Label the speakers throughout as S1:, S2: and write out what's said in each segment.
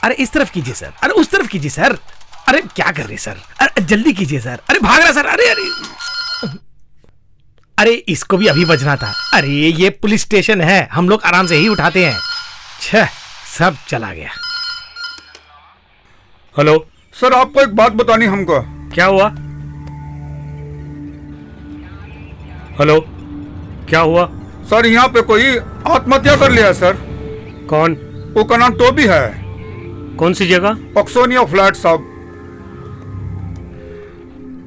S1: अरे इस तरफ कीजिए सर, अरे उस तरफ कीजिए सर। अरे क्या कर रहे सर, अरे जल्दी कीजिए सर। अरे भाग रहा सर। अरे अरे अरे इसको भी अभी बजना था। अरे ये पुलिस स्टेशन है, हम लोग आराम से ही उठाते हैं। छह, सब चला गया।
S2: हेलो
S3: सर, आपको एक बात बतानी हमको।
S2: क्या हुआ? हेलो क्या हुआ?
S3: सर यहाँ पे कोई आत्महत्या कर लिया सर।
S2: कौन?
S3: वो का नाम टोबी है।
S2: कौन सी जगह?
S3: ऑक्सोनिया फ्लैट साहब।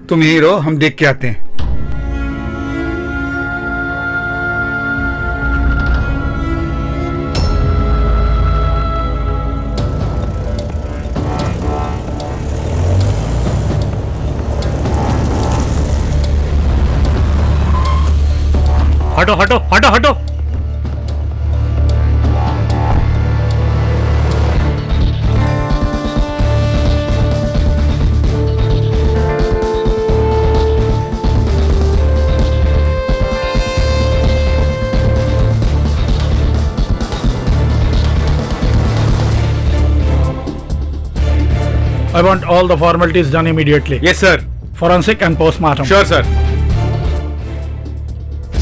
S3: तुम यहीं रहो, हम देख के आते हैं।
S2: हटो हटो हटो हटो।
S1: I want all the formalities done immediately.
S4: Yes, sir.
S1: Forensic and postmortem.
S4: Sure, sir.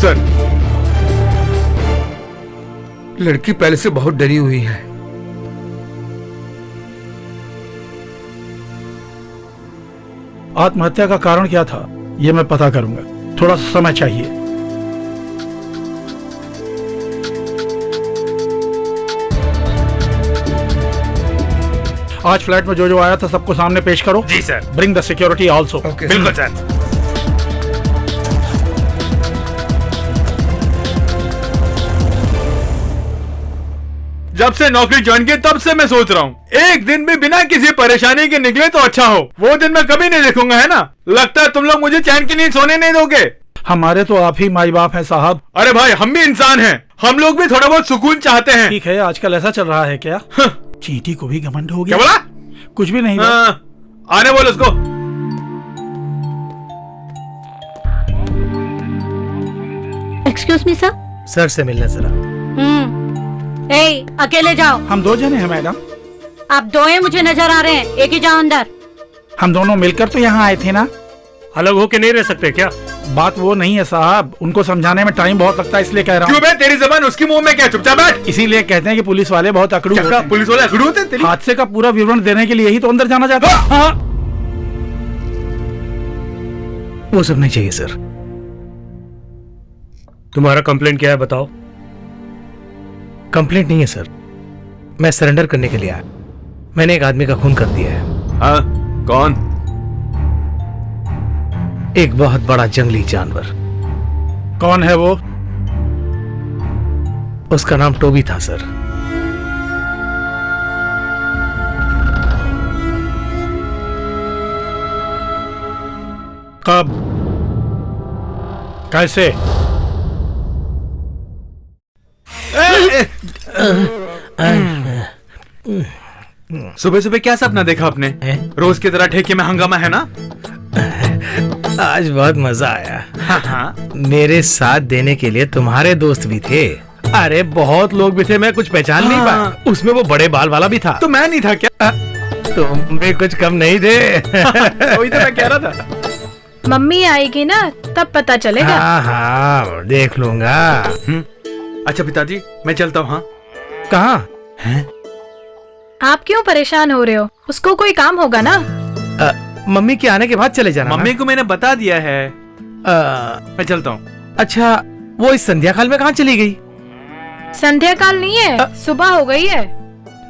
S4: Sir.
S3: लड़की पहले से बहुत डरी हुई है।
S1: आत्महत्या का कारण क्या था ये मैं पता करूंगा, थोड़ा सा समय चाहिए। आज फ्लैट में जो जो आया था सबको सामने पेश करो।
S2: जी sir.
S1: Bring the security also.
S2: बिल्कुल सर।
S4: जब से नौकरी ज्वाइन की तब से मैं सोच रहा हूँ एक दिन भी बिना किसी परेशानी के निकले तो अच्छा हो। वो दिन मैं कभी नहीं देखूंगा, है ना? लगता है तुम लोग मुझे चैन की नींद सोने नहीं दोगे।
S1: हमारे तो आप ही माई बाप हैं साहब।
S4: अरे भाई, हम भी इंसान हैं, हम लोग भी थोड़ा बहुत सुकून चाहते हैं।
S1: ठीक है, आजकल ऐसा चल रहा है क्या? चींटी को भी घमंड हो गया।
S4: क्या बोला?
S1: कुछ भी नहीं।
S4: आने बोल उसको।
S5: Excuse me sir.
S1: सर से मिलना जरा।
S5: ए, अकेले जाओ।
S1: हम दो जने हैं मैडम।
S5: आप दो हैं, मुझे नजर आ रहे हैं। एक ही जाओ अंदर।
S1: हम दोनों मिलकर तो यहाँ आए थे ना।
S2: अलग होके नहीं रह सकते क्या?
S1: बात वो नहीं है साहब, उनको समझाने में टाइम बहुत लगता है, इसलिए कह रहा हूँ।
S4: क्यों बे, तेरी जबान उसकी मुंह में क्या? चुपचाप बैठ।
S1: इसीलिए कहते हैं कि पुलिस वाले बहुत अकड़ू होते हैं।
S4: पुलिस वाले अकड़ू होते हैं?
S1: हादसे का पूरा विवरण देने के लिए ही तो अंदर जाना चाहता है। हाँ। वो सब नहीं चाहिए सर।
S2: तुम्हारा कंप्लेंट क्या है बताओ?
S1: कंप्लेंट नहीं है सर, मैं सरेंडर करने के लिए आया। मैंने एक आदमी का खून कर दिया है।
S4: हाँ, कौन?
S1: एक बहुत बड़ा जंगली जानवर। कौन है वो? उसका नाम टोबी था सर। कब? कैसे?
S4: सुबह सुबह क्या सपना देखा आपने? रोज की तरह ठेके में हंगामा है ना?
S1: आज बहुत मजा आया।
S4: हाँ।
S1: मेरे साथ देने के लिए तुम्हारे दोस्त भी थे। अरे बहुत लोग भी थे, मैं कुछ पहचान नहीं पाया। उसमें वो बड़े बाल वाला भी था।
S4: तो मैं नहीं था क्या?
S1: तुम भी कुछ कम नहीं थे।
S4: वही तो मैं कह रहा था।
S6: मम्मी आएगी ना तब पता चलेगा।
S1: हाँ हाँ, देख लूंगा।
S4: अच्छा पिताजी, मैं चलता हूँ। हाँ।
S1: कहाँ?
S6: आप क्यों परेशान हो रहे हो? उसको कोई काम होगा ना।
S1: मम्मी के आने के बाद चले जाना।
S4: मम्मी को मैंने बता दिया है। मैं चलता हूँ।
S1: अच्छा, वो इस संध्या काल में कहाँ चली गई?
S6: संध्या काल नहीं है, सुबह हो गई है।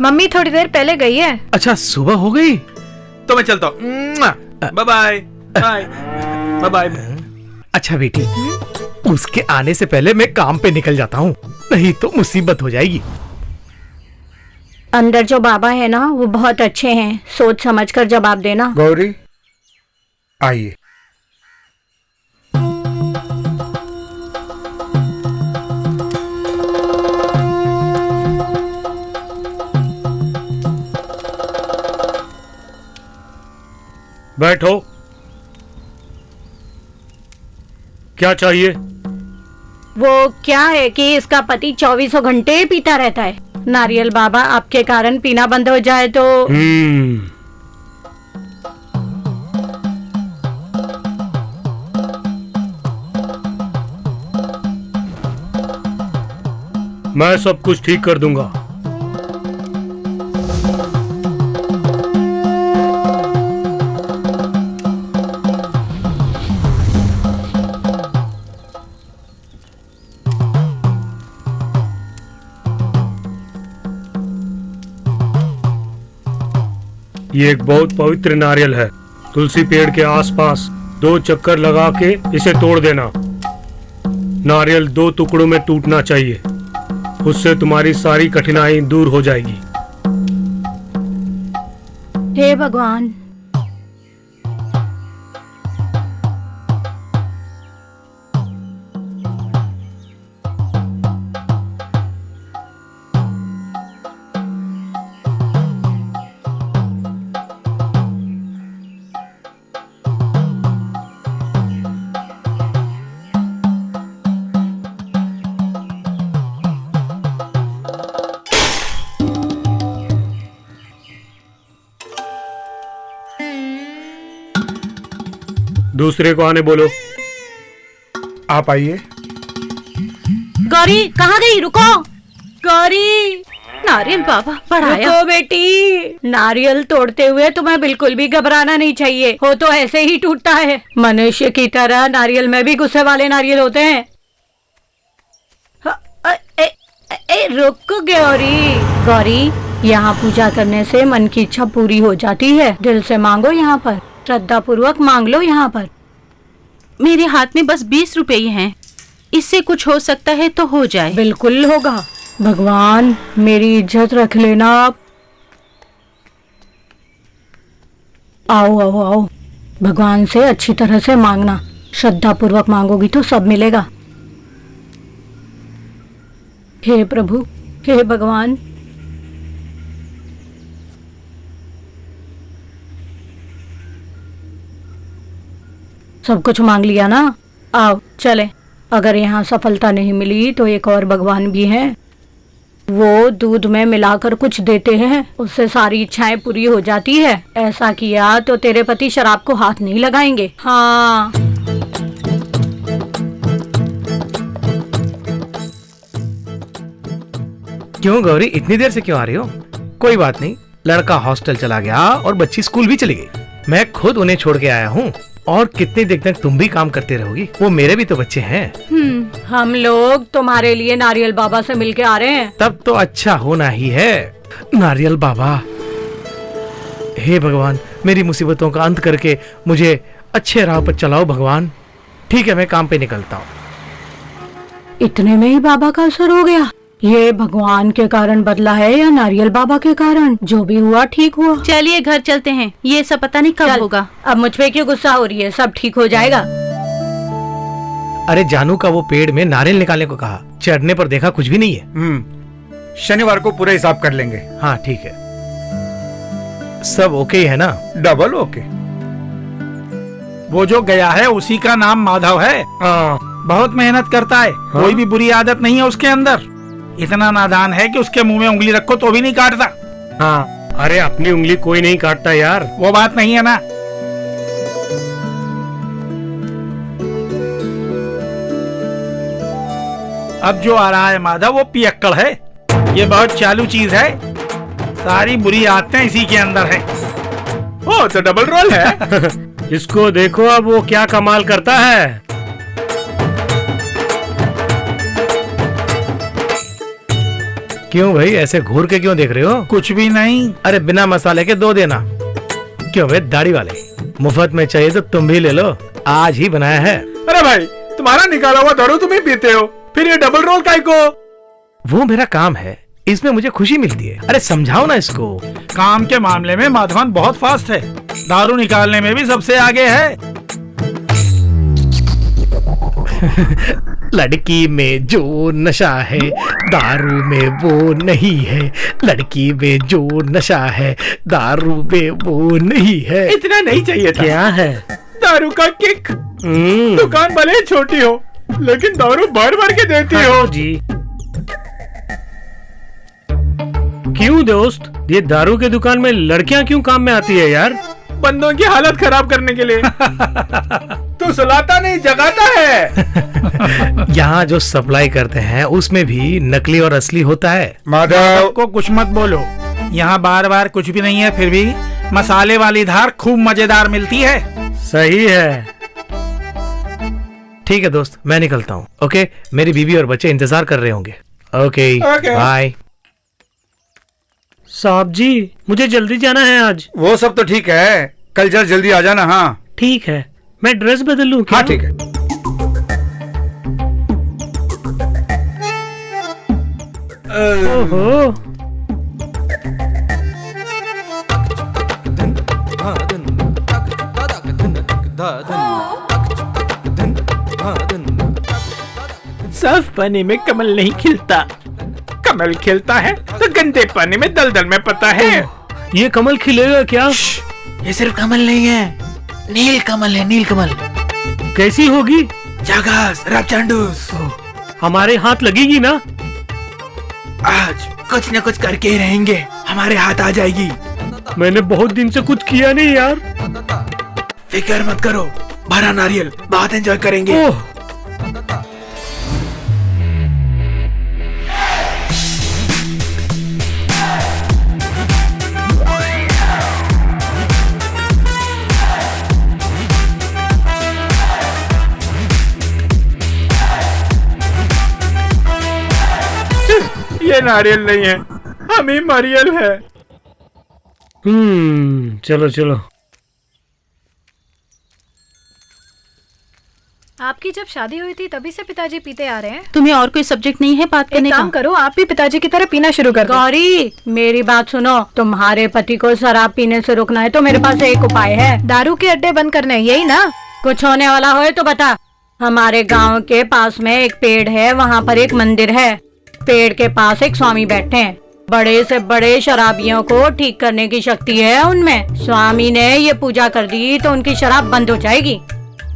S6: मम्मी थोड़ी देर पहले गई है।
S1: अच्छा, सुबह हो गई
S4: तो मैं चलता हूँ। Bye bye bye bye.
S1: अच्छा बेटी, उसके आने से पहले मैं काम पे निकल जाता हूँ, नहीं तो मुसीबत हो जाएगी।
S5: अंदर जो बाबा है ना वो बहुत अच्छे हैं, सोच समझ कर जवाब देना।
S3: गौरी आइए।
S2: बैठो। क्या चाहिए?
S5: वो क्या है कि इसका पति 24 घंटे पीता रहता है। नारियल बाबा आपके कारण पीना बंद हो जाए तो।
S2: मैं सब कुछ ठीक कर दूंगा। ये एक बहुत पवित्र नारियल है। तुलसी पेड़ के आसपास 2 चक्कर लगा के इसे तोड़ देना। नारियल 2 टुकड़ों में टूटना चाहिए, उससे तुम्हारी सारी कठिनाई दूर हो जाएगी।
S5: हे भगवान।
S2: दूसरे को आने बोलो।
S3: आप आइए।
S5: गौरी कहाँ गई? रुको गौरी।
S6: नारियल बाबा बढ़ाया।
S5: रुको बेटी, नारियल तोड़ते हुए तुम्हें बिल्कुल भी घबराना नहीं चाहिए। हो तो ऐसे ही टूटता है। मनुष्य की तरह नारियल में भी गुस्से वाले नारियल होते हैं। रुक गौरी। गौरी, यहाँ पूजा करने से मन की इच्छा पूरी हो जाती है। दिल से मांगो, यहाँ पर श्रद्धा पूर्वक मांग लो। यहाँ पर
S7: मेरे हाथ में बस 20 रुपए ही हैं। इससे कुछ हो सकता है तो हो जाए।
S5: बिल्कुल होगा। भगवान मेरी इज्जत रख लेना आप। आओ आओ आओ। भगवान से अच्छी तरह से मांगना। श्रद्धा पूर्वक मांगोगी तो सब मिलेगा। हे प्रभु, हे भगवान। सब कुछ मांग लिया ना? आओ चले। अगर यहाँ सफलता नहीं मिली तो एक और भगवान भी हैं। वो दूध में मिलाकर कुछ देते हैं, उससे सारी इच्छाएं पूरी हो जाती है। ऐसा किया तो तेरे पति शराब को हाथ नहीं लगाएंगे। हाँ।
S1: क्यों गौरी, इतनी देर से क्यों आ रही हो? कोई बात नहीं, लड़का हॉस्टल चला गया और बच्ची स्कूल भी चली गई। मैं खुद उन्हें छोड़ के आया हूँ। और कितनी देर तक तुम भी काम करते रहोगी? वो मेरे भी तो बच्चे हैं।
S5: हम लोग तुम्हारे लिए नारियल बाबा से मिलके आ रहे हैं।
S1: तब तो अच्छा होना ही है। नारियल बाबा, हे भगवान, मेरी मुसीबतों का अंत करके मुझे अच्छे राह पर चलाओ भगवान। ठीक है, मैं काम पे निकलता हूँ।
S5: इतने में ही बाबा का असर हो गया। ये भगवान के कारण बदला है या नारियल बाबा के कारण? जो भी हुआ ठीक हुआ।
S7: चलिए घर चलते हैं। ये सब पता नहीं कब होगा।
S5: अब मुझ पे क्यों गुस्सा हो रही है? सब ठीक हो जाएगा।
S1: अरे जानू का वो पेड़ में नारियल निकालने को कहा, चढ़ने पर देखा कुछ भी नहीं है।
S3: शनिवार को पूरा हिसाब कर लेंगे।
S1: हाँ ठीक है। सब ओके है ना?
S3: Double okay.
S8: वो जो गया है उसी का नाम माधव है।
S2: हाँ।
S8: बहुत मेहनत करता है। कोई भी बुरी आदत नहीं है उसके अंदर। इतना नादान है कि उसके मुंह में उंगली रखो तो भी नहीं काटता।
S2: हाँ, अरे अपनी उंगली कोई नहीं काटता यार।
S8: वो बात नहीं है ना। अब जो आ रहा है माधव वो पियक्कड़ है। ये बहुत चालू चीज है। सारी बुरी आदतें इसी के अंदर है।
S4: ओ तो डबल रोल है।
S2: इसको देखो, अब वो क्या कमाल करता है।
S1: क्यों भाई, ऐसे घूर के क्यों देख रहे हो?
S8: कुछ भी नहीं।
S1: अरे बिना मसाले के 2 देना। क्यों भाई दाढ़ी वाले, मुफ्त में चाहिए तो तुम भी ले लो, आज ही बनाया है।
S4: अरे भाई, तुम्हारा निकाला हुआ दारू तुम ही पीते हो, फिर ये डबल रोल काहे को?
S1: वो मेरा काम है, इसमें मुझे खुशी मिलती है। अरे समझाओ ना इसको।
S8: काम के मामले में माधवन बहुत फास्ट है। दारू निकालने में भी सबसे आगे है।
S1: लड़की में जो नशा है दारू में वो नहीं है। लड़की में जो नशा है दारू में वो नहीं है।
S4: इतना नहीं चाहिए था।
S2: क्या है?
S4: दारू का किक। दुकान भले ही छोटी हो लेकिन दारू भर भर के देती हो
S2: जी। क्यों दोस्त, ये दारू के दुकान में लड़कियां क्यों काम में आती है यार?
S4: बंदों की हालत खराब करने के लिए। तू सुलाता नहीं, जगाता है।
S1: यहाँ जो सप्लाई करते हैं उसमें भी नकली और असली होता है।
S3: माधव,
S8: को कुछ मत बोलो, यहाँ बार बार कुछ भी नहीं है, फिर भी मसाले वाली धार खूब मजेदार मिलती है।
S2: सही है।
S1: ठीक है दोस्त, मैं निकलता हूँ। ओके, मेरी बीवी और बच्चे इंतजार कर रहे होंगे। Okay bye.
S2: साहब जी, मुझे जल्दी जाना है आज।
S3: वो सब तो ठीक है, कल जल्दी आ जाना। हाँ
S2: ठीक है, मैं ड्रेस बदल लूं क्या?
S3: हाँ ठीक है।
S2: ओहो,
S4: साफ पानी में कमल नहीं खिलता, कमल खिलता है तो गंदे पानी में दलदल में पता है।
S2: ये कमल खिलेगा क्या?
S9: ये सिर्फ कमल नहीं है, नील कमल है, नील कमल।
S2: कैसी होगी?
S9: जागास रापचांडूस,
S2: हमारे हाथ लगेगी ना?
S9: आज कुछ न कुछ करके ही रहेंगे, हमारे हाथ आ जाएगी।
S2: मैंने बहुत दिन से कुछ किया नहीं यार।
S9: फिक्र मत करो, भरा नारियल, बहुत एंजॉय करेंगे।
S2: ओह,
S4: ये नारियल नहीं है, हम ही मरियल है।
S2: चलो चलो।
S6: आपकी जब शादी हुई थी तभी से पिताजी पीते आ रहे हैं।
S7: तुम्हें और कोई सब्जेक्ट नहीं है बात
S6: एक
S7: करने
S6: काम
S7: का?
S6: करो, आप भी पिताजी की तरह पीना शुरू कर दो।
S5: गौरी, मेरी बात सुनो, तुम्हारे पति को शराब पीने से रोकना है तो मेरे पास एक उपाय है।
S6: दारू के अड्डे बंद करने हैं, यही ना?
S5: कुछ होने वाला हो तो बता। हमारे गांव के पास में एक पेड़ है, वहाँ पर एक मंदिर है। पेड़ के पास एक स्वामी बैठे हैं, बड़े से बड़े शराबियों को ठीक करने की शक्ति है उनमें। स्वामी ने ये पूजा कर दी तो उनकी शराब बंद हो जाएगी।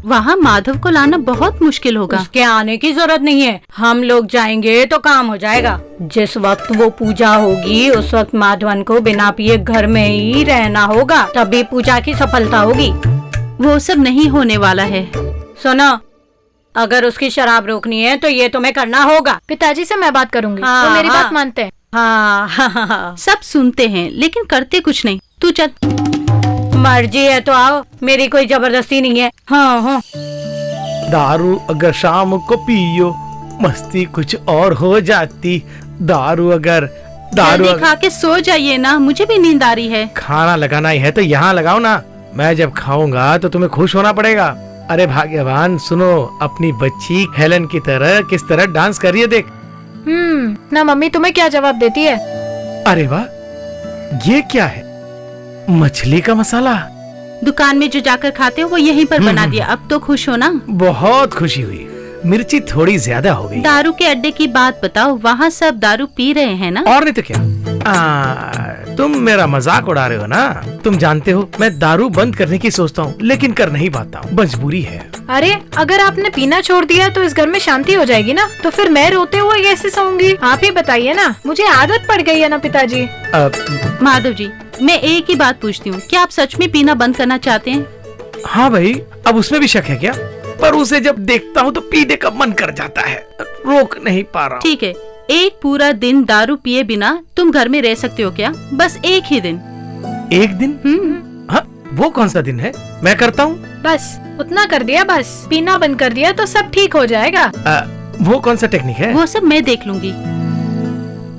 S7: वहाँ माधव को लाना बहुत मुश्किल होगा।
S5: उसके आने की जरूरत नहीं है, हम लोग जाएंगे तो काम हो जाएगा। जिस वक्त वो पूजा होगी उस वक्त माधवन को बिना पिए घर में ही रहना होगा, तभी पूजा की सफलता होगी।
S7: वो सब नहीं होने वाला है।
S5: सुनो, अगर उसकी शराब रोकनी है तो ये तुम्हें करना होगा।
S6: पिताजी से मैं बात करूंगी,
S5: हाँ,
S6: वो मेरी
S5: हाँ।
S6: बात मानते हैं।
S5: हाँ,
S7: सब सुनते हैं लेकिन करते कुछ नहीं। तू चल।
S5: मर्जी है तो आओ, मेरी कोई जबरदस्ती नहीं है। हाँ हाँ।
S1: दारू अगर शाम को पियो मस्ती कुछ और हो जाती। दारू
S7: जल्दी खा के सो जाइए ना, मुझे भी नींद आ रही है।
S1: खाना लगाना ही है तो यहाँ लगाओ ना। मैं जब खाऊंगा तो तुम्हें खुश होना पड़ेगा। अरे भाग्यवान, सुनो, अपनी बच्ची हेलन की तरह किस तरह डांस कर रही है, देख।
S6: ना मम्मी तुम्हें क्या जवाब देती है?
S1: अरे वाह, ये क्या है? मछली का मसाला।
S7: दुकान में जो जाकर खाते हो वो यहीं पर बना दिया। अब तो खुश हो ना?
S1: बहुत खुशी हुई, मिर्ची थोड़ी ज्यादा हो गई।
S7: दारू के अड्डे की बात बताओ, वहाँ सब दारू पी रहे हैं ना?
S1: और नहीं तो क्या। तुम मेरा मजाक उड़ा रहे हो ना। तुम जानते हो मैं दारू बंद करने की सोचता हूँ लेकिन कर नहीं पाता हूँ, मजबूरी है।
S6: अरे अगर आपने पीना छोड़ दिया तो इस घर में शांति हो जाएगी ना, तो फिर मैं रोते हुए कैसे सोऊंगी? आप ही बताइए ना, मुझे आदत पड़ गई है ना पिताजी।
S7: माधव जी, मैं एक ही बात पूछती हूँ, क्या आप सच में पीना बंद करना चाहते हैं?
S1: हाँ भाई, अब उसमें भी शक है क्या? पर उसे जब देखता हूँ तो पीने का मन कर जाता है, रोक नहीं पा रहा।
S7: ठीक है, एक पूरा दिन दारू पिए बिना तुम घर में रह सकते हो क्या? बस एक ही दिन।
S1: एक दिन? हाँ, वो कौन सा दिन है? मैं करता हूँ।
S6: बस उतना कर दिया, बस पीना बंद कर दिया तो सब ठीक हो जाएगा।
S1: वो कौन सा टेक्निक है?
S7: वो सब मैं देख लूंगी।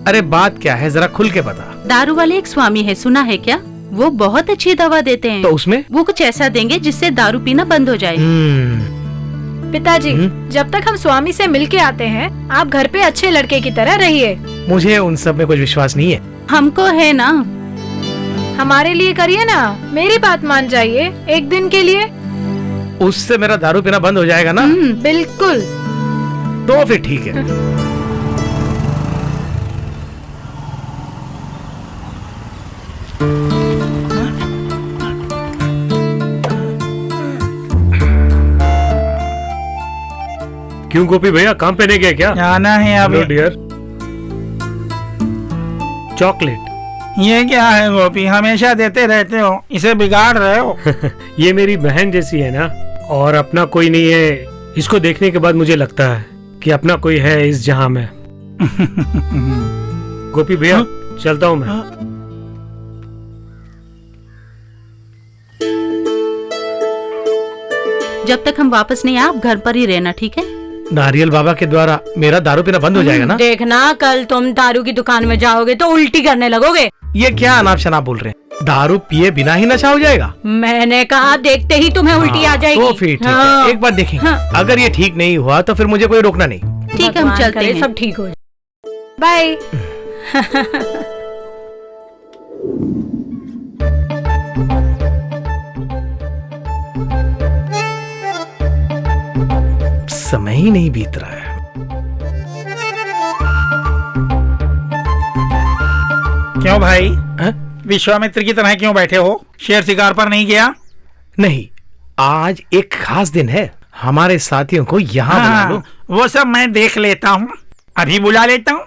S1: अरे बात क्या है, जरा खुल के बता।
S7: दारू वाले एक स्वामी है, सुना है क्या? वो बहुत अच्छी दवा देते हैं।
S1: तो उसमें
S7: वो कुछ ऐसा देंगे जिससे दारू पीना बंद हो जाए।
S6: पिताजी, जब तक हम स्वामी से मिल के आते हैं आप घर पे अच्छे लड़के की तरह रहिए।
S1: मुझे उन सब में कुछ विश्वास नहीं है।
S7: हमको है ना।
S6: हमारे लिए करिए ना, मेरी बात मान जाइए एक दिन के लिए।
S1: उससे मेरा दारू पीना बंद हो जाएगा ना?
S6: बिल्कुल।
S1: तो फिर ठीक है।
S2: क्यों गोपी भैया, काम पे नहीं गए क्या?
S8: जाना है अब।
S2: Hello dear. चॉकलेट।
S8: ये क्या है गोपी, हमेशा देते रहते हो, इसे बिगाड़ रहे हो।
S2: ये मेरी बहन जैसी है ना, और अपना कोई नहीं है। इसको देखने के बाद मुझे लगता है कि अपना कोई है इस जहां में। गोपी भैया चलता हूँ मैं।
S7: जब तक हम वापस नहीं आए आप घर पर ही रहना, ठीक है?
S1: नारियल बाबा के द्वारा मेरा दारू पीना बंद हो जाएगा ना?
S5: देखना कल तुम दारू की दुकान में जाओगे तो उल्टी करने लगोगे।
S1: ये क्या अनाप शनाप बोल रहे हैं? दारू पिए बिना ही नशा हो जाएगा?
S5: मैंने कहा देखते ही तुम्हें उल्टी आ जाएगी।
S1: तो फिर ठीक
S5: हाँ।
S1: है, एक बार देखेंगे।
S5: हाँ।
S1: अगर ये ठीक नहीं हुआ तो फिर मुझे कोई रोकना नहीं।
S7: ठीक है, हम
S5: भगवान
S7: चलते
S5: करे
S7: हैं।
S5: सब ठीक हो जाए।
S6: बाय।
S1: समय ही नहीं बीत रहा है।
S8: क्यों भाई,
S1: हाँ?
S8: विश्वामित्र की तरह क्यों बैठे हो? शेर शिकार पर नहीं गया?
S1: नहीं, आज एक खास दिन है। हमारे साथियों को यहाँ बुला लो।
S8: वो सब मैं देख लेता हूँ, अभी बुला लेता हूँ।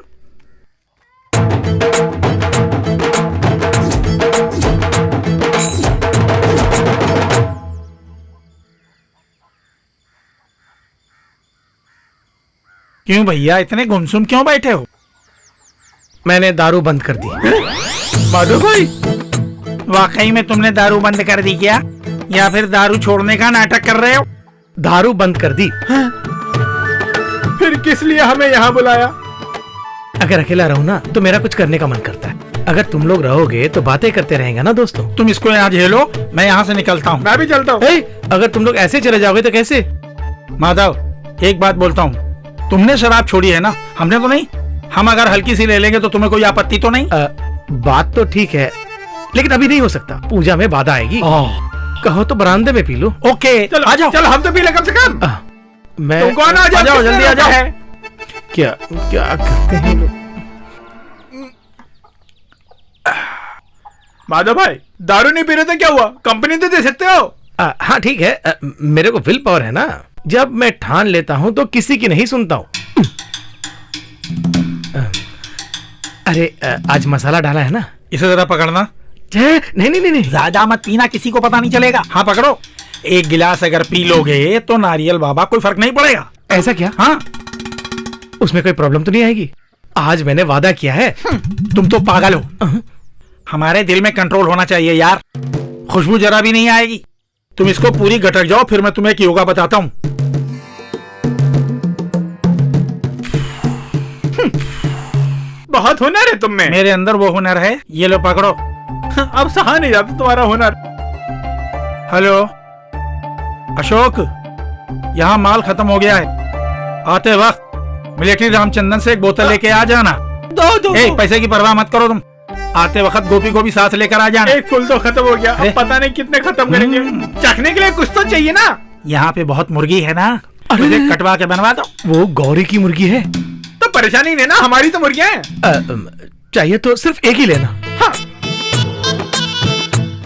S8: क्यों भैया इतने गुमसुम क्यों बैठे हो?
S1: मैंने दारू बंद कर दी।
S8: माधव भाई, वाकई में तुमने दारू बंद कर दी क्या, या फिर दारू छोड़ने का नाटक कर रहे हो?
S1: दारू बंद कर दी।
S4: फिर किस लिए हमें यहाँ बुलाया?
S1: अगर अकेला रहूं ना तो मेरा कुछ करने का मन करता है। अगर तुम लोग रहोगे तो बातें करते रहेंगे ना दोस्तों।
S8: तुम इसको यहाँ झेलो, मैं यहाँ से निकलता हूँ।
S4: मैं भी चलता हूँ।
S1: अगर तुम लोग ऐसे चले जाओगे तो कैसे?
S8: माधव, एक बात बोलता हूँ, तुमने शराब छोड़ी है ना, हमने तो नहीं। हम अगर हल्की सी ले लेंगे तो तुम्हें कोई आपत्ति तो नहीं?
S1: बात तो ठीक है, लेकिन अभी नहीं हो सकता। पूजा में बाधा आएगी। कहो तो बरामदे में पी लो।
S8: ओके,
S4: चलो
S8: आ जाओ।
S4: चलो, हम तो पी ले कम से कम।
S1: मैं
S4: तुम कौन? आ जाओ
S8: जल्दी आ जाओ।
S1: क्या क्या करते हैं लोग?
S4: माधव भाई, दारू नहीं पी रहे तो क्या हुआ? कंपनी तो दे सकते हो।
S1: हाँ ठीक है, मेरे को विल पावर है ना। जब मैं ठान लेता हूँ तो किसी की नहीं सुनता हूँ। अरे आज मसाला डाला है ना?
S8: इसे जरा पकड़ना।
S1: नहीं नहीं नहीं,
S8: ज्यादा मत पीना, किसी को पता नहीं चलेगा। हाँ पकड़ो। एक गिलास अगर पी लोगे तो नारियल बाबा कोई फर्क नहीं पड़ेगा।
S1: ऐसा क्या?
S8: हाँ,
S1: उसमें कोई प्रॉब्लम तो नहीं आएगी? आज मैंने वादा किया है।
S8: तुम तो पागल हो। हमारे दिल में कंट्रोल होना चाहिए यार। खुशबू जरा भी नहीं आएगी। तुम इसको पूरी गटक जाओ, फिर मैं तुम्हें एक योगा बताता हूँ।
S4: बहुत हुनर है तुम में।
S8: मेरे अंदर वो हुनर है। ये लो पकड़ो।
S4: अब सहा नहीं जाता तुम्हारा हुनर।
S8: हेलो अशोक, यहाँ माल खत्म हो गया है। आते वक्त मिलिट्री रामचंदन से एक बोतल लेके आ जाना।
S4: दो
S8: पैसे की परवाह मत करो तुम। आते वक्त गोपी को भी साथ लेकर आ जाना।
S4: एक फुल तो खत्म हो गया, अब पता नहीं कितने खत्म करेंगे। चखने के लिए कुछ तो चाहिए ना।
S8: यहाँ पे बहुत मुर्गी है ना, मुझे कटवा के बनवा दो।
S1: वो गौरी की मुर्गी है
S4: तो परेशानी नहीं ना, हमारी तो मुर्गियां हैं।
S1: चाहिए तो सिर्फ एक ही लेना।
S4: हाँ।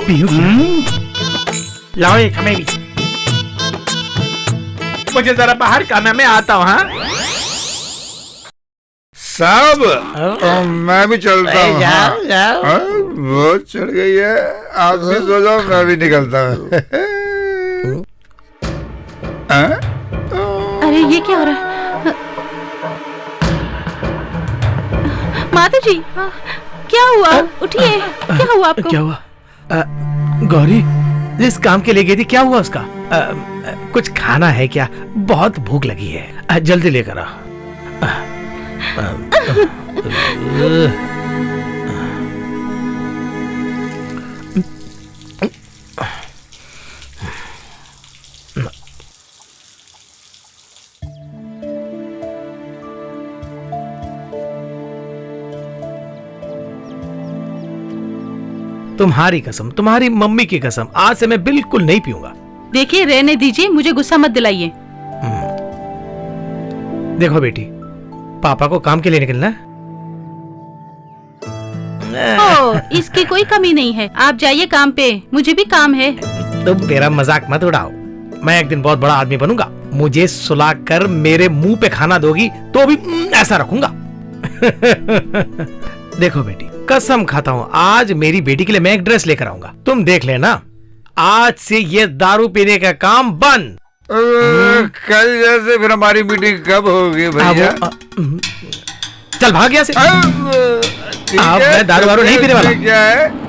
S1: पियो
S8: लाओ एक हमें भी।
S4: मुझे जरा बाहर करना, मैं आता हूँ। हाँ
S3: साहब, मैं भी चलता हूँ। हाँ, बहुत चढ़ गई है। आप भी सो जाओ, मैं भी निकलता हूँ।
S7: अरे ये क्या हो रहा है? माता जी, क्या हुआ? उठिए, क्या हुआ आपको?
S1: क्या हुआ? गौरी जिस काम के लिए गई थी, क्या हुआ उसका? कुछ खाना है क्या? बहुत भूख लगी है, जल्दी लेकर आ। तुम्हारी कसम, तुम्हारी मम्मी की कसम, आज से मैं बिल्कुल नहीं पीऊंगा।
S7: देखिए रहने दीजिए, मुझे गुस्सा मत दिलाइए।
S1: देखो बेटी, पापा को काम के लिए निकलना है।
S7: ओह, इसकी कोई कमी नहीं है। आप जाइए काम पे, मुझे भी काम है।
S1: तुम मेरा मजाक मत उड़ाओ। मैं एक दिन बहुत बड़ा आदमी बनूंगा। मुझे सुलाकर मेरे मुंह पे खाना दोगी तो भी ऐसा रखूंगा। देखो बेटी, कसम खाता हूँ आज मेरी बेटी के लिए मैं एक ड्रेस लेकर आऊंगा, तुम देख लेना। आज से ये दारू पीने का काम बंद।
S3: कल जैसे फिर हमारी मीटिंग कब होगी भैया?
S1: चल भाग यहाँ से।
S3: ठीक
S1: अब
S3: है,
S1: मैं दारू वारू नहीं पीने वाला।
S3: क्या है